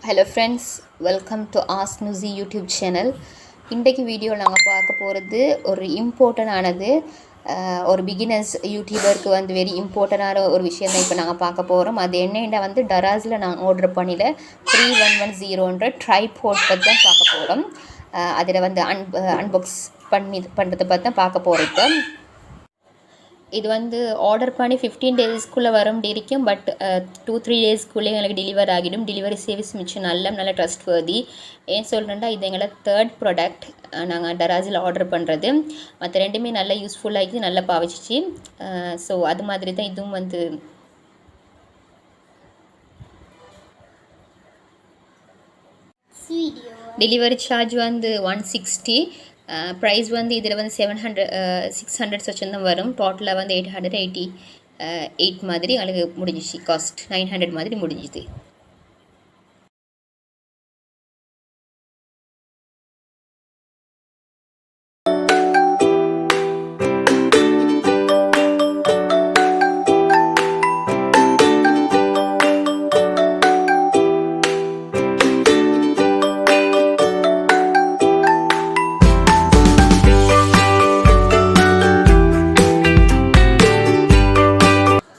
Hello friends, welcome to ask நுசி YouTube channel. இன்றைக்கு வீடியோவில் நாங்கள் பார்க்க போகிறது ஒரு இம்பார்ட்டண்டானது, ஒரு பிகினர்ஸ் யூடியூபருக்கு வெரி இம்பார்ட்டண்டான ஒரு விஷயம் தான் இப்போ நாங்கள் பார்க்க போகிறோம். அது என்னென்னா டராஸில் நான் ஆர்டர் பண்ணியில் 3110 ட்ரைபாட் பற்றி தான் பார்க்க போகிறோம். அதில் அன்பாக்ஸ் பண்ணுறதை பற்றி தான் பார்க்க போகிறோம். இப்போ இது ஆர்டர் பண்ணி 15 டேஸ்க்குள்ளே வரும் இருக்கும். பட் 2-3 டேஸ்க்குள்ளே எங்களுக்கு டெலிவர் ஆகிடும். டெலிவரி சர்வீஸ் மிச்சம் நல்ல ட்ரஸ்ட் வர்தி. ஏன் சொல்கிறேன்டா, இது எங்களை தேர்ட் ப்ராடக்ட் நாங்கள் டராஸில் ஆர்டர் பண்ணுறது. மற்ற ரெண்டுமே நல்லா யூஸ்ஃபுல்லாகி நல்லா பாவிச்சிச்சு. ஸோ அது மாதிரி தான் இதுவும் டெலிவரி சார்ஜ் 160. ப்ரைஸ் இதில் 600 வச்சுருந்தான் வரும். டோட்டலாக 888 மாதிரி எங்களுக்கு முடிஞ்சிச்சு. காஸ்ட் 900 மாதிரி முடிஞ்சுது.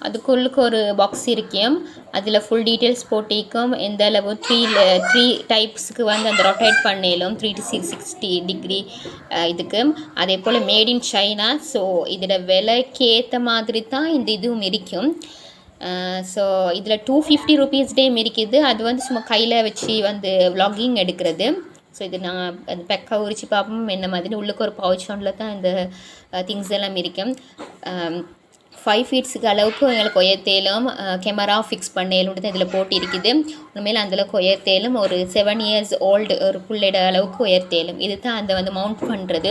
அதுக்குள்ளுக்கு ஒரு பாக்ஸ் இருக்கும். அதில் ஃபுல் டீட்டெயில்ஸ் போட்டிருக்கும். எந்த அளவு த்ரீ டைப்ஸுக்கு அந்த ரொட்டேட் பண்ணிலும் 360 டிகிரி இதுக்கு. அதே போல் மேட் இன் சைனா. ஸோ இதில் விலைக்கேற்ற மாதிரி தான் இந்த இதுவும் இருக்கும். ஸோ இதில் 250 ருபீஸ்டேயும் இருக்குது. அது சும்மா கையில் வச்சு vlogging எடுக்கிறது. ஸோ இது நாங்கள் அந்த பெக்காக உரிச்சு பார்ப்போம் என்ன மாதிரி. உள்ளுக்கு ஒரு பவுச் ஒன்றில் தான் இந்த திங்ஸ் எல்லாம் இருக்கும். 5 ஃபீட்ஸுக்கு அளவுக்கு எங்களுக்கு உயர்த்தேலும், கேமரா ஃபிக்ஸ் பண்ணேலும் தான் இதில் போட்டி இருக்குது. உண்மையில் அந்தளவுக்கு உயர்த்தேலும். ஒரு 7 இயர்ஸ் ஓல்டு ஒரு புள்ளைட அளவுக்கு உயர்த்தேலும். இது தான் அந்த மவுண்ட் பண்ணுறது.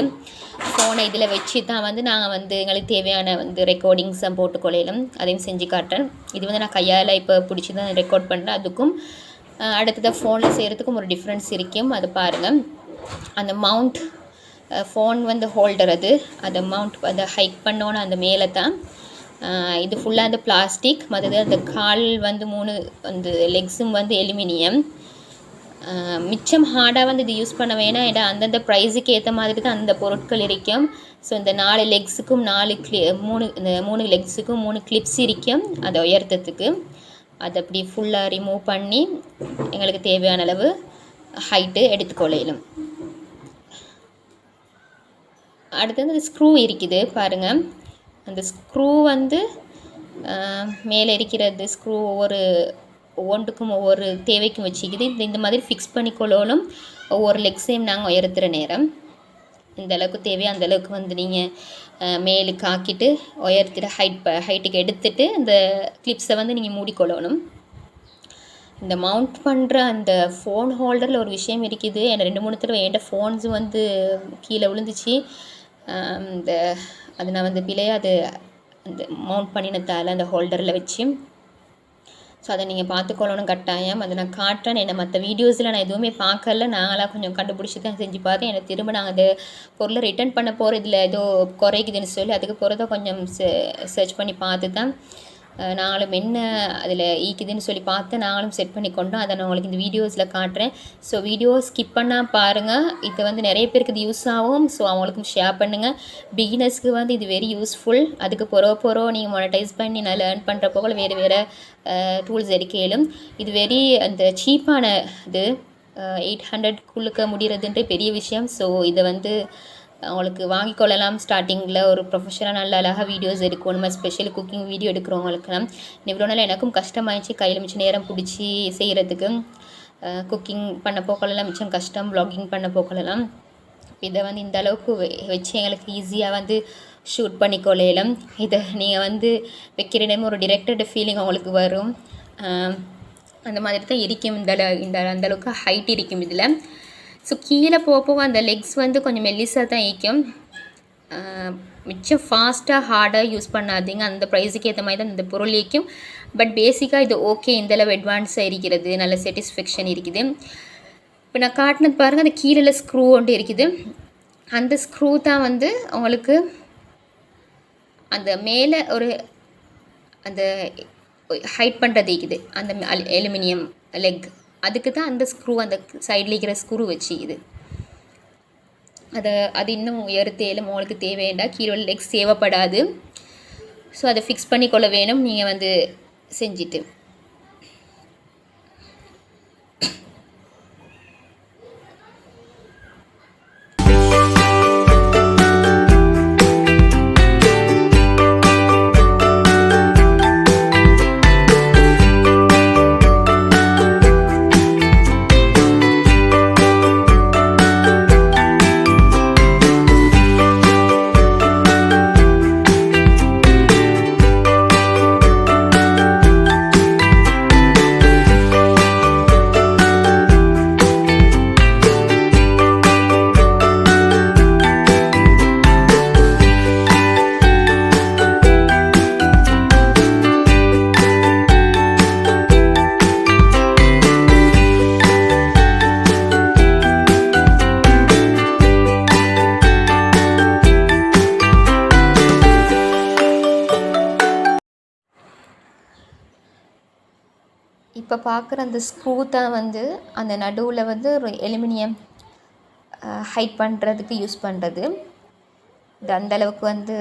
ஃபோனை இதில் வச்சு தான் நாங்கள் எங்களுக்கு தேவையான ரெக்கார்டிங்ஸை போட்டுக்கொள்ளையிலும். அதையும் செஞ்சு காட்டுறேன். இது நான் கையால் இப்போ பிடிச்சி தான் ரெக்கார்ட் பண்ணுறேன். அதுக்கும் அடுத்ததாக ஃபோனில் செய்கிறதுக்கும் ஒரு டிஃப்ரென்ஸ் இருக்கும். அது பாருங்கள். அந்த மவுண்ட் ஃபோன் ஹோல்டர் அதை மவுண்ட் ஹைக் பண்ணோன்னு அந்த மேலே தான். இது ஃபுல்லாக அந்த பிளாஸ்டிக். மற்றது அந்த கால் 3 லெக்ஸும் எலுமினியம். மிச்சம் ஹார்டாக இது யூஸ் பண்ண வேணாம். ஏன்னா அந்தந்த ப்ரைஸுக்கு ஏற்ற மாதிரி தான் அந்த பொருட்கள் இருக்கும். ஸோ இந்த 4 லெக்ஸுக்கும் 3 லெக்ஸுக்கும் 3 கிளிப்ஸ் இருக்கும் அதை உயர்த்தத்துக்கு. அதை அப்படி ஃபுல்லாக ரிமூவ் பண்ணி எங்களுக்கு தேவையான அளவு ஹைட்டு எடுத்துக்கொள்ளையிலும். அடுத்தது அந்த ஸ்க்ரூ இருக்குது பாருங்கள். அந்த ஸ்க்ரூ மேலே இருக்கிறது ஸ்க்ரூ ஒவ்வொன்றுக்கும் ஒவ்வொரு தேவைக்கும் வச்சுக்குது. இந்த மாதிரி ஃபிக்ஸ் பண்ணிக்கொள்ளணும். ஒவ்வொரு லெக்ஸையும் நாங்கள் உயர்த்துகிற நேரம் இந்த அளவுக்கு தேவையோ அந்த அளவுக்கு நீங்கள் மேலுக்கு ஆக்கிட்டு உயர்த்திட்டு ஹைட்டுக்கு எடுத்துட்டு இந்த கிளிப்ஸை நீங்கள் மூடிக்கொள்ளணும். இந்த மவுண்ட் பண்ணுற அந்த ஃபோன் ஹோல்டரில் ஒரு விஷயம் இருக்குது. எனக்கு 2-3 தடவை என்கிட்ட ஃபோன்ஸ் கீழே விழுந்துச்சு. அது நான் பிள்ளையாக அந்த மவுண்ட் பண்ணினதால் அந்த ஹோல்டரில் வச்சு. ஸோ அதை நீங்கள் பார்த்துக்கொள்ளணும் கட்டாயம். அதை நான் காட்டுறேன். என்னை மற்ற வீடியோஸில் நான் எதுவுமே பார்க்கல. நாங்களாம் கொஞ்சம் கண்டுபிடிச்சி தான் செஞ்சு பார்த்தேன். எனக்கு திரும்ப நாங்கள் அந்த பொருளை ரிட்டர்ன் பண்ண போகிற இதில் ஏதோ குறைக்குதுன்னு சொல்லி அதுக்கு போகிறத கொஞ்சம் சர்ச் பண்ணி பார்த்து தான் நாங்களும் என்ன அதில் ஈக்குதுன்னு சொல்லி பார்த்து நாங்களும் செட் பண்ணி கொண்டோம். அதை நான் உங்களுக்கு இந்த வீடியோஸில் காட்டுறேன். ஸோ வீடியோ ஸ்கிப் பண்ணால் பாருங்கள். இது நிறைய பேருக்கு இது யூஸ் ஆகும். ஸோ அவங்களுக்கும் ஷேர் பண்ணுங்கள். பிகினர்ஸ்க்கு இது வெரி யூஸ்ஃபுல். அதுக்கு போகிறோம் நீங்கள் மானிட்டைஸ் பண்ணி நான் லேர்ன் பண்ணுற போக வேறு டூல்ஸ் எடுக்கலும். இது வெரி அந்த சீப்பான இது 800க்குள்ளுக்க முடிகிறதுன்ற பெரிய விஷயம். ஸோ இதை அவங்களுக்கு வாங்கிக்கொள்ளலாம். ஸ்டார்டிங்கில் ஒரு ப்ரொஃபஷனலாக நல்ல அழகாக வீடியோஸ் எடுக்கணும். நம்ம ஸ்பெஷல் குக்கிங் வீடியோ எடுக்கிறவங்களுக்குலாம் இவ்வளோ நாள் எனக்கும் கஷ்டமாயிடுச்சு. கையில் மிச்சம் நேரம் பிடிச்சி செய்கிறதுக்கு. குக்கிங் பண்ண போக்கலாம் மிச்சம் கஷ்டம். vlogging பண்ண போக்கலாம். இதை இந்த அளவுக்கு வச்சு எங்களுக்கு ஈஸியாக ஷூட் பண்ணிக்கொள்ளலாம். இதை நீங்கள் வைக்கிற நேரம் ஒரு டிரெக்டட் ஃபீலிங் அவங்களுக்கு வரும். அந்த மாதிரி தான் இருக்கும். அந்தளவுக்கு ஹைட் இருக்கும் இதில். ஸோ கீழே போக அந்த லெக்ஸ் கொஞ்சம் மெல்லிஸாக தான் இருக்கும். மிச்சம் ஃபாஸ்ட்டாக ஹார்டாக யூஸ் பண்ணாதீங்க. அந்த ப்ரைஸுக்கு ஏற்ற மாதிரி தான் இந்த பொருள் இருக்கும். பட் பேசிக்காக இது ஓகே. இந்தளவு அட்வான்ஸாக இருக்கிறது. நல்ல சாட்டிஸ்ஃபேக்ஷன் இருக்குது. இப்போ நான் காட்டினது பாருங்கள். அந்த கீழே ஸ்க்ரூ ஒன்று இருக்குது. அந்த ஸ்க்ரூ தான் உங்களுக்கு அந்த மேலே ஒரு அந்த ஹைட் பண்ணுறது இருக்குது. அந்த அலுமினியம் லெக் அதுக்கு தான் அந்த ஸ்க்ரூ, அந்த சைடில் இருக்கிற ஸ்க்ரூ வச்சு இது அது இன்னும் உயர்த்தேலும் உங்களுக்கு தேவையாண்டா கீழே லெக்ஸ் தேவைப்படாது. ஸோ அதை ஃபிக்ஸ் பண்ணி கொள்ள வேணும் நீங்கள் வந்து செஞ்சுட்டு. இப்போ பார்க்குற அந்த ஸ்க்ரூ தான் வந்து அந்த நடுவில் வந்து ஒரு அலுமினியம் ஹைட் பண்ணுறதுக்கு யூஸ் பண்ணுறது. இது அந்தளவுக்கு வந்து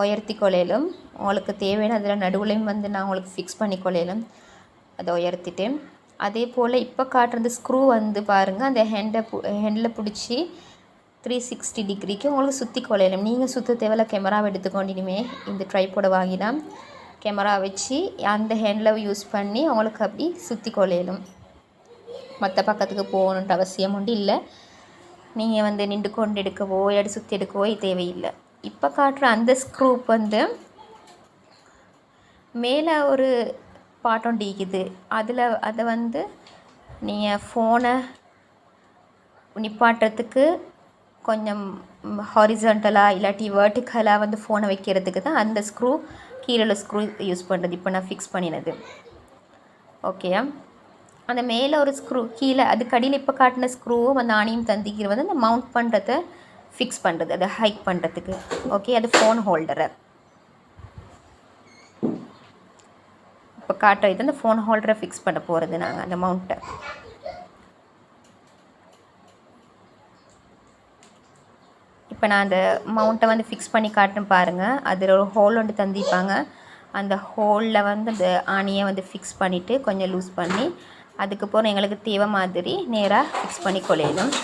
உயர்த்தி கொள்ளையிலும் உங்களுக்கு தேவையான அதில் நடுவுலையும் வந்து நான் உங்களுக்கு ஃபிக்ஸ் பண்ணி கொள்ளையிலும் அதை உயர்த்திட்டு. அதே போல் இப்போ காட்டுற அந்த ஸ்க்ரூ வந்து பாருங்கள், அந்த ஹெண்டில் பிடிச்சி 360 டிகிரிக்கு உங்களுக்கு சுற்றி கொள்ளையிலும். நீங்கள் சுற்ற தேவையில்ல, கேமராவை எடுத்துக்கொண்டினுமே இந்த ட்ரைபோர்டை வாங்கினா கேமரா வச்சு அந்த ஹேண்டில் யூஸ் பண்ணி அவங்களுக்கு அப்படி சுற்றி கொள்ளையிலும். மற்ற பக்கத்துக்கு போகணுன்ற அவசியம் உண்டு இல்லை. நீங்கள் வந்து நின்று கொண்டு எடுக்கவோ சுற்றி எடுக்கவோ தேவையில்லை. இப்போ காட்டுற அந்த ஸ்க்ரூ வந்து மேலே ஒரு பாட்டம் டீக்குது. அதை வந்து நீங்கள் ஃபோனை நிப்பாட்டுறதுக்கு கொஞ்சம் ஹாரிசான்டலாக இல்லாட்டி வெர்டிக்கலாக வந்து ஃபோனை வைக்கிறதுக்கு தான் அந்த ஸ்க்ரூ, கீழே உள்ள ஸ்க்ரூ யூஸ் பண்ணுறது. இப்போ நான் ஃபிக்ஸ் பண்ணினது ஓகேயா. அந்த மேலே ஒரு ஸ்க்ரூ, கீழே அதுக்கு அடியில் இப்போ காட்டின ஸ்க்ரூவும் அந்த ஆணியும் தந்திக்கிறது வந்து அந்த மவுண்ட் பண்ணுறதை ஃபிக்ஸ் பண்ணுறது, அதை ஹைக் பண்ணுறதுக்கு. ஓகே, அது ஃபோன் ஹோல்டரை இப்போ காட்டுற இது அந்த ஃபோன் ஹோல்டரை ஃபிக்ஸ் பண்ண போகிறது நாங்கள் அந்த மவுண்ட்டை. இப்போ நான் அந்த மவுண்ட்டை வந்து ஃபிக்ஸ் பண்ணி காட்டுன்னு பாருங்கள். அதில் ஒரு ஹோல் ஒன்று தந்திப்பாங்க. அந்த ஹோலில் வந்து அந்த ஆணியை வந்து ஃபிக்ஸ் பண்ணிவிட்டு கொஞ்சம் லூஸ் பண்ணி அதுக்கப்புறம் எங்களுக்கு தேவை மாதிரி நேராக ஃபிக்ஸ் பண்ணி கொள்ளையிலும்.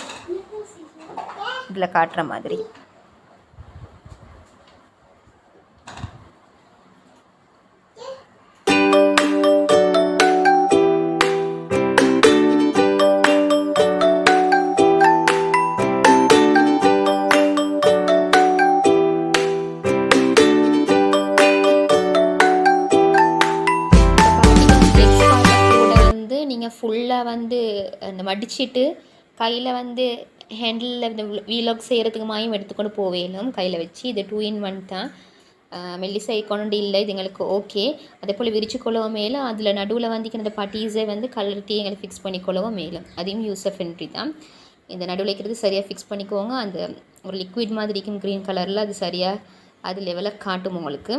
இதில் காட்டுற மாதிரி ஃபுல்லாக வந்து அந்த மடிச்சிட்டு கையில் வந்து ஹேண்டில் இந்த வீலாக் செய்கிறதுக்கு மாயும் எடுத்துக்கொண்டு போவேலும் கையில் வச்சு. இது 2-in-1 தான். மெல்லிசை கொண்டு இல்லை, இது எங்களுக்கு ஓகே. அதே போல் விரிச்சு கொள்ளவும் மேலும் அதில் நடுவில் வந்து இந்த பட்டீஸை வந்து கலர்த்தி எங்களுக்கு ஃபிக்ஸ் பண்ணி கொள்ளவும் மேலும். அதையும் யூசர் ஃப்ரெண்ட்லி தான். இந்த நடுவில் வைக்கிறது சரியாக ஃபிக்ஸ் பண்ணிக்கோங்க. அந்த ஒரு லிக்விட் மாதிரி இருக்கும் க்ரீன் கலரில், அது சரியாக அது லெவலில் காட்டும் உங்களுக்கு.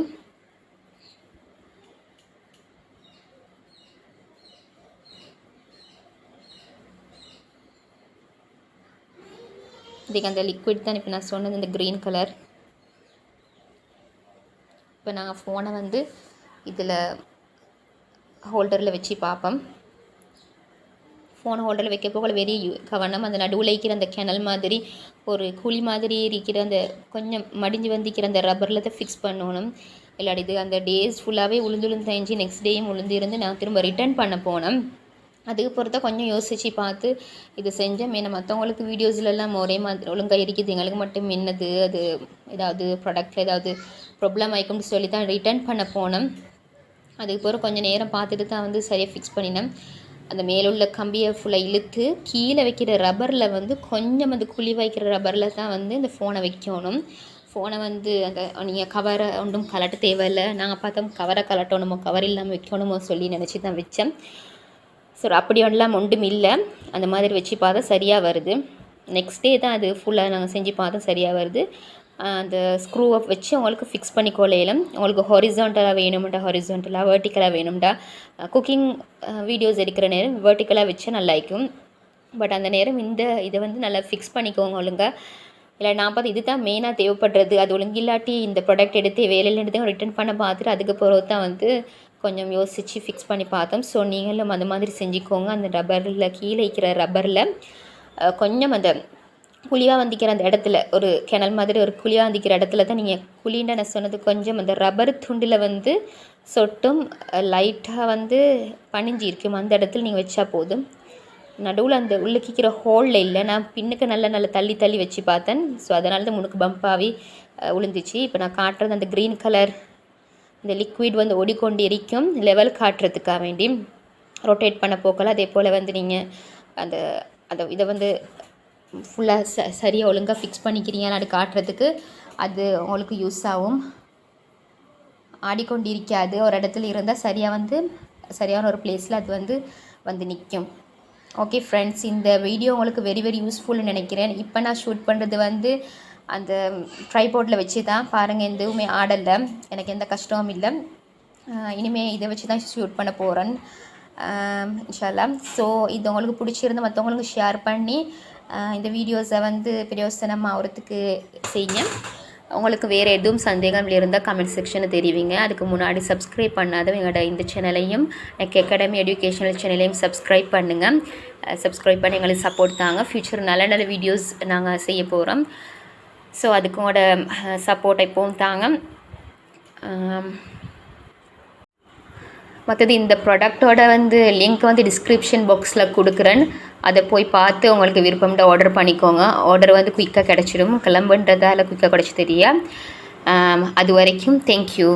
இதுக்கு அந்த லிக்விட் தான் இப்போ நான் சொன்னது, இந்த க்ரீன் கலர். இப்போ நாங்கள் ஃபோனை வந்து இதில் ஹோல்டரில் வச்சு பார்ப்போம். ஃபோன் ஹோல்டரில் வைக்க போக வெறி கவனம். அந்த நடுவில் இருக்கிற அந்த கிணல் மாதிரி ஒரு குழி மாதிரி இருக்கிற அந்த கொஞ்சம் மடிஞ்சு வந்திக்கிற அந்த ரப்பரில் தான் ஃபிக்ஸ் பண்ணணும். இல்லாடி இது அந்த டேஸ் ஃபுல்லாகவே உளுந்து தேஞ்சி நெக்ஸ்ட் டேயும் உளுந்து இருந்து நான் திரும்ப ரிட்டர்ன் பண்ண போனேன். அதுக்கு பொறுத்த கொஞ்சம் யோசித்து பார்த்து இது செஞ்சேன். ஏன்னா மற்றவங்களுக்கு வீடியோஸ்லலாம் ஒரே மாதிரி ஒழுங்காக இருக்குது, எங்களுக்கு மட்டும் என்னது அது ஏதாவது ப்ராடக்ட்டில் ஏதாவது ப்ராப்ளம் ஆகிக்கும்னு சொல்லி தான் ரிட்டர்ன் பண்ண போனேன். அதுக்கு பிறகு கொஞ்சம் நேரம் பார்த்துட்டு தான் வந்து சரியாக ஃபிக்ஸ் பண்ணினேன். அந்த மேலுள்ள கம்பியை ஃபுல்லாக இழுத்து கீழே வைக்கிற ரப்பரில் வந்து கொஞ்சம் அந்த குழி வைக்கிற ரப்பரில் தான் வந்து இந்த ஃபோனை வைக்கணும். ஃபோனை வந்து அந்த நீங்கள் கவரை ஒன்றும் கலட்ட தேவையில்லை. நாங்கள் பார்த்தோம் கவரை கலட்டணுமோ கவர் இல்லாமல் வைக்கணுமோ சொல்லி நினச்சி தான் வச்சேன். ஸோ அப்படி ஒன்றுலாம் ஒன்றும் இல்லை. அந்த மாதிரி வச்சு பார்த்தா சரியாக வருது. நெக்ஸ்ட் டே தான் அது ஃபுல்லாக நாங்கள் செஞ்சு பார்த்தோம் சரியாக வருது. அந்த ஸ்க்ரூவை வச்சு உங்களுக்கு ஃபிக்ஸ் பண்ணி கொள்ளையிலும். உங்களுக்கு ஹொரிசான்டலாக வேணும்டா ஹொரிசான்டலாக, வெர்டிக்கலாக வேணும்டா குக்கிங் வீடியோஸ் எடுக்கிற நேரம் வெர்டிக்கலாக வச்சா நல்லாயிருக்கும். பட் அந்த நேரம் இதை வந்து நல்லா ஃபிக்ஸ் பண்ணிக்கோங்க ஒழுங்கா. இல்லை நான் பார்த்து இது தான் மெயினாக தேவைப்படுறது. அது ஒழுங்கு இல்லாட்டி இந்த ப்ராடக்ட் எடுத்து வேலையில் எடுத்து ரிட்டர்ன் பண்ண பார்த்துட்டு அதுக்கு பிறகு தான் வந்து கொஞ்சம் யோசித்து ஃபிக்ஸ் பண்ணி பார்த்தோம். ஸோ நீங்களும் அந்த மாதிரி செஞ்சுக்கோங்க. அந்த ரப்பரில் கீழே இருக்கிற ரப்பரில் கொஞ்சம் அந்த குழியாக வந்திக்கிற அந்த இடத்துல ஒரு கிணல் மாதிரி ஒரு குழியாக வந்திக்கிற இடத்துல தான் நீங்கள் குழின்னு நான் சொன்னது கொஞ்சம் அந்த ரப்பர் துண்டில் வந்து சொட்டும் லைட்டாக வந்து பனிஞ்சு இருக்கும். அந்த இடத்துல நீங்கள் வச்சா போதும். நடுவில் அந்த உள்ளுக்கிற ஹோலில் இல்லை, நான் பின்னுக்கு நல்ல தள்ளி வச்சு பார்த்தேன். ஸோ அதனால தான் முன்னுக்கு பம்பாகி விழுந்துச்சு. இப்போ நான் காட்டுறது அந்த க்ரீன் கலர் இந்த லிக்விட் வந்து ஓடிக்கொண்டு இருக்கும் லெவல் காட்டுறதுக்காக வேண்டி ரொட்டேட் பண்ண போக்கலாம். அதே போல் வந்து நீங்கள் அந்த இதை வந்து ஃபுல்லாக சரியாக ஒழுங்காக ஃபிக்ஸ் பண்ணிக்கிறீங்கன்னு அது காட்டுறதுக்கு அது உங்களுக்கு யூஸ் ஆகும். ஆடிக்கொண்டு இருக்காது, ஒரு இடத்துல இருந்தால் சரியான ஒரு பிளேஸில் அது வந்து நிற்கும். ஓகே ஃப்ரெண்ட்ஸ், இந்த வீடியோ உங்களுக்கு வெரி யூஸ்ஃபுல்னு நினைக்கிறேன். இப்போ நான் ஷூட் பண்ணுறது வந்து அந்த ட்ரைபாடில் வச்சு தான் பாருங்கள். எதுவுமே ஆடலை, எனக்கு எந்த கஷ்டமும் இல்லை. இனிமேல் இதை வச்சு தான் ஷூட் பண்ண போகிறேன் இன்ஷா அல்லாஹ். ஸோ இது உங்களுக்கு பிடிச்சிருந்து மற்றவங்களுக்கு ஷேர் பண்ணி இந்த வீடியோஸை வந்து பிரயோசனம் ஆகிறதுக்கு செய்யுங்க. உங்களுக்கு வேறு எதுவும் சந்தேகம் இருந்தால் கமெண்ட் செக்ஷனில் தெரிவிங்க. அதுக்கு முன்னாடி சப்ஸ்கிரைப் பண்ணாதவங்க எங்களோட இந்த சேனலையும் அகாடமி எஜுகேஷனல் சேனலையும் சப்ஸ்கிரைப் பண்ணுங்கள். சப்ஸ்கிரைப் பண்ணி எங்களுக்கு சப்போர்ட் தாங்க. ஃப்யூச்சர் நல்ல வீடியோஸ் நாங்கள் செய்ய போகிறோம். ஸோ அதுக்கு உங்களோட சப்போர்ட் எப்பவும் தாங்க. மற்றது இந்த ப்ராடக்டோட வந்து லிங்க் வந்து டிஸ்கிரிப்ஷன் பாக்ஸில் கொடுக்குறேன். அதை போய் பார்த்து உங்களுக்கு விருப்பம்ட ஆர்டர் பண்ணிக்கோங்க. ஆர்டர் வந்து குயிக்காக கிடச்சிடும். கிளம்புன்றதால குயிக்காக கிடச்சி தெரியா. அது வரைக்கும் தேங்க்யூ.